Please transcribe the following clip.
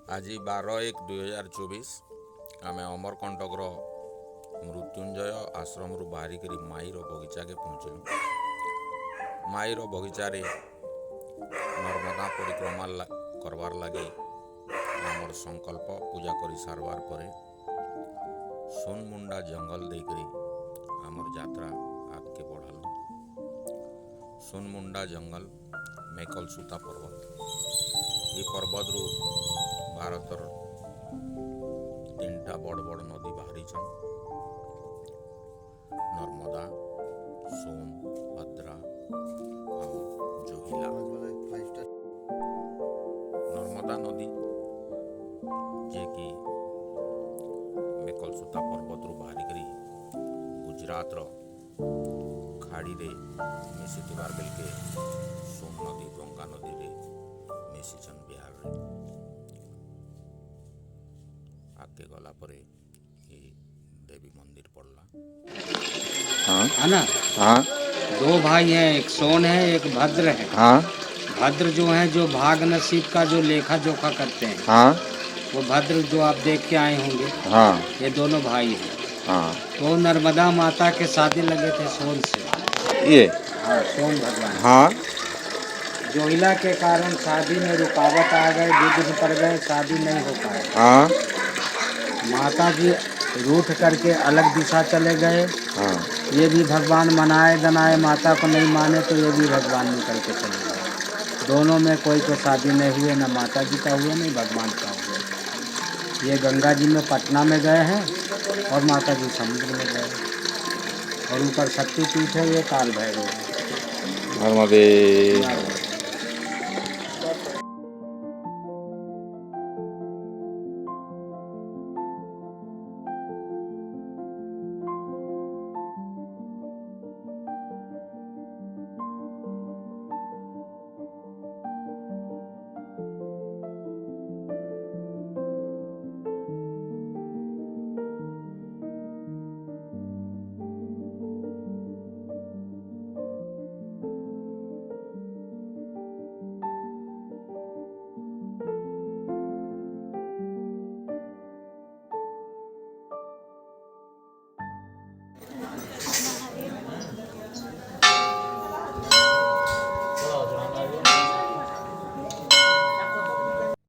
आज 12/1/2024 आम अमरकंटकर मृत्युंजय आश्रम रु बाहरिक माईर बगीचा के पहुँचलु। माईर बगीचारे नर्मदा परिक्रमा करवार लगी आमर संकल्प पूजा कर सारवार परे सोनमुंडा जंगल देकरी आमर यात्रा आगे बढ़ालु। सोनमुंडा जंगल मेकलसूता पर्वत ये पर्वत रु भारतर 3टा बड़ बड़ नदी बाहरी छन, नर्मदा, सोन, भद्रा और जोहिला। नर्मदा नदी जे कि मेकलसूता पर्वत रु बाहरी करी गुजरात रो खाड़ी रे मिसिथिबार बेलके सोन नदी गंगा नदी रे मिसिछन बिहार रे। आगे गला परे ये देवी मंदिर पड़ला। हाँ है ना। हाँ दो भाई हैं, एक सोन है एक भद्र है। हाँ भद्र जो है जो भाग नसीब का जो लेखा जोखा करते हैं, हाँ वो भद्र जो आप देख के आए होंगे, हाँ ये दोनों भाई हैं। हाँ तो नर्मदा माता के शादी लगे थे सोन से। ये हाँ, सोन भगवान। हाँ जोहिला के कारण शादी में रुकावट आ गए, विघ्न पड़ गए, शादी नहीं हो पाए। हाँ माता जी रूठ करके अलग दिशा चले गए। हाँ ये भी भगवान मनाए दनाए माता को नहीं माने तो ये भी भगवान निकल के चले गए। दोनों में कोई को शादी नहीं हुए, ना माता जी का हुआ नहीं भगवान का हुआ। ये गंगा जी में पटना में गए हैं और माता जी समुद्र में गए, और ऊपर शक्तिपीठ है, ये काल भैरव है। नर्मदे।